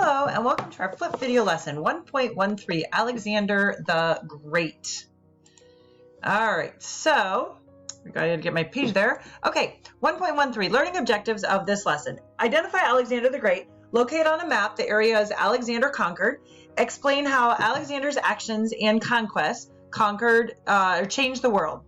Hello and welcome to our flip video lesson 1.13, Alexander the Great. All right, so I gotta get my page there. Okay, 1.13, learning objectives of this lesson. Identify Alexander the Great, locate on a map the areas Alexander conquered, explain how Alexander's actions and conquests conquered or changed the world.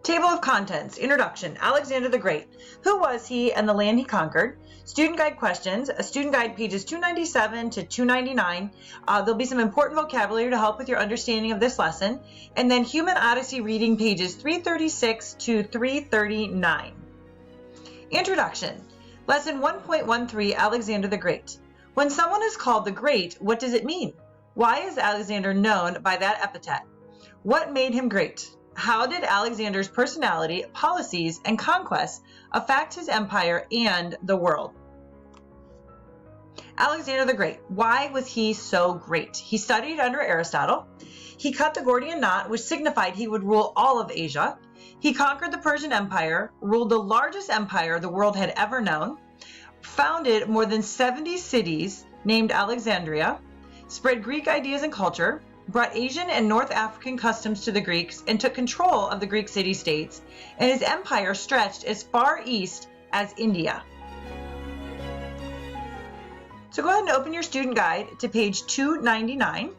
Table of contents, introduction, Alexander the Great. Who was he and the land he conquered? Student guide questions, a student guide pages 297 to 299. There'll be some important vocabulary to help with your understanding of this lesson. And then Human Odyssey reading pages 336 to 339. Introduction, lesson 1.13, Alexander the Great. When someone is called the Great, what does it mean? Why is Alexander known by that epithet? What made him great? How did Alexander's personality, policies, and conquests affect his empire and the world? Alexander the Great. Why was he so great? He studied under Aristotle. He cut the Gordian knot, which signified he would rule all of Asia. He conquered the Persian Empire, ruled the largest empire the world had ever known, founded more than 70 cities named Alexandria, spread Greek ideas and culture, brought Asian and North African customs to the Greeks, and took control of the Greek city-states, and his empire stretched as far east as India. So go ahead and open your student guide to page 299.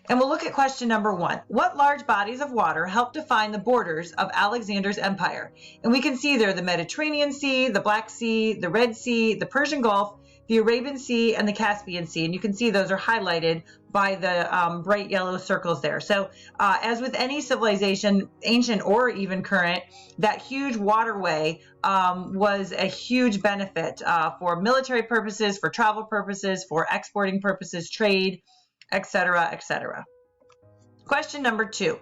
And we'll look at question number 1. What large bodies of water help define the borders of Alexander's empire? And we can see there the Mediterranean Sea, the Black Sea, the Red Sea, the Persian Gulf, the Arabian Sea, and the Caspian Sea. And you can see those are highlighted by the bright yellow circles there. So as with any civilization, ancient or even current, that huge waterway was a huge benefit for military purposes, for travel purposes, for exporting purposes, trade, etc., etc. Question number 2.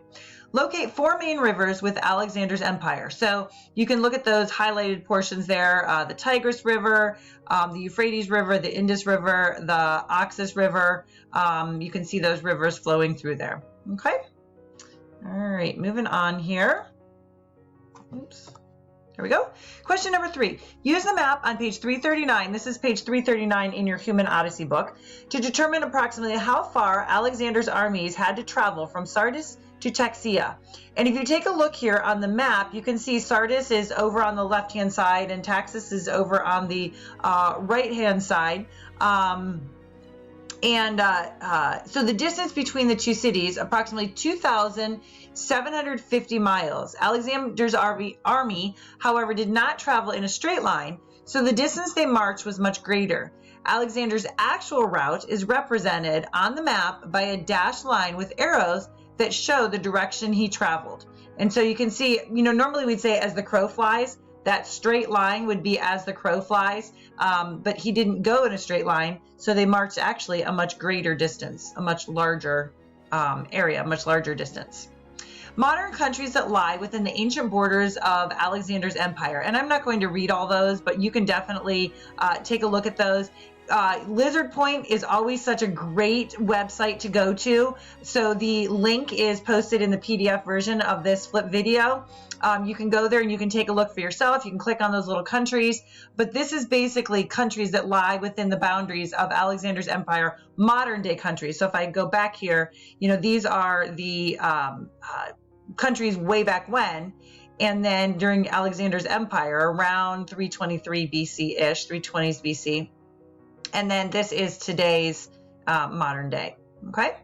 Locate 4 main rivers with Alexander's empire. So you can look at those highlighted portions there, the Tigris River, the Euphrates River, the Indus River, the Oxus River. You can see those rivers flowing through there. Okay. All right, moving on here. Oops. There we go. Question number 3. Use the map on page 339. This is page 339 in your Human Odyssey book to determine approximately how far Alexander's armies had to travel from Sardis to Texia. And if you take a look here on the map, you can see Sardis is over on the left-hand side and Taxis is over on the right-hand side. So the distance between the two cities, approximately 2,750 miles. Alexander's army, however, did not travel in a straight line, so the distance they marched was much greater. Alexander's actual route is represented on the map by a dashed line with arrows that show the direction he traveled. And so you can see, normally we'd say as the crow flies, that straight line would be as the crow flies, but he didn't go in a straight line, so they marched actually a much greater distance, a much larger area, much larger distance. Modern countries that lie within the ancient borders of Alexander's empire. And I'm not going to read all those, but you can definitely take a look at those. Lizard Point is always such a great website to go to. So the link is posted in the PDF version of this flip video. You can go there and you can take a look for yourself. You can click on those little countries, but this is basically countries that lie within the boundaries of Alexander's empire, modern day countries. So if I go back here, these are the countries way back when, and then during Alexander's empire around 323 BC-ish, 320s BC. And then this is today's modern day, okay?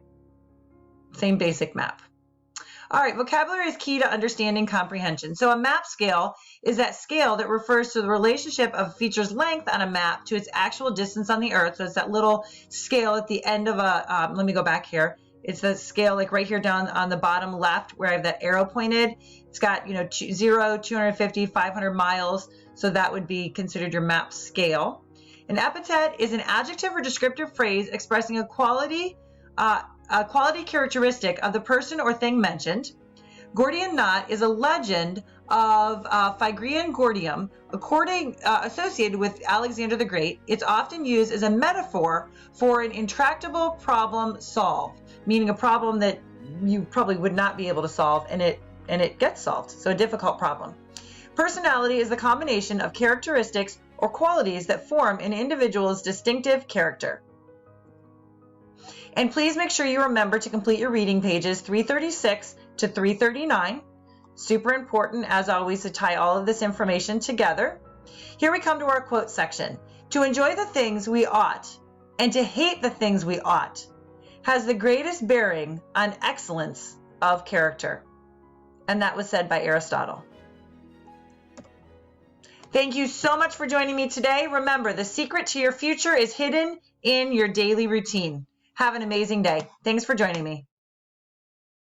Same basic map. All right, vocabulary is key to understanding comprehension. So a map scale is that scale that refers to the relationship of a feature's length on a map to its actual distance on the earth. So it's that little scale at the end of a, let me go back here. It's the scale like right here down on the bottom left where I have that arrow pointed. It's got, 0, 250, 500 miles. So that would be considered your map scale. An epithet is an adjective or descriptive phrase expressing a quality characteristic of the person or thing mentioned. Gordian knot is a legend of Phrygian Gordium, associated with Alexander the Great. It's often used as a metaphor for an intractable problem solved, meaning a problem that you probably would not be able to solve, and it gets solved. So a difficult problem. Personality is the combination of characteristics or qualities that form an individual's distinctive character. And please make sure you remember to complete your reading pages 336 to 339. Super important, as always, to tie all of this information together. Here we come to our quote section. To enjoy the things we ought and to hate the things we ought has the greatest bearing on excellence of character. And that was said by Aristotle. Thank you so much for joining me today. Remember, the secret to your future is hidden in your daily routine. Have an amazing day. Thanks for joining me.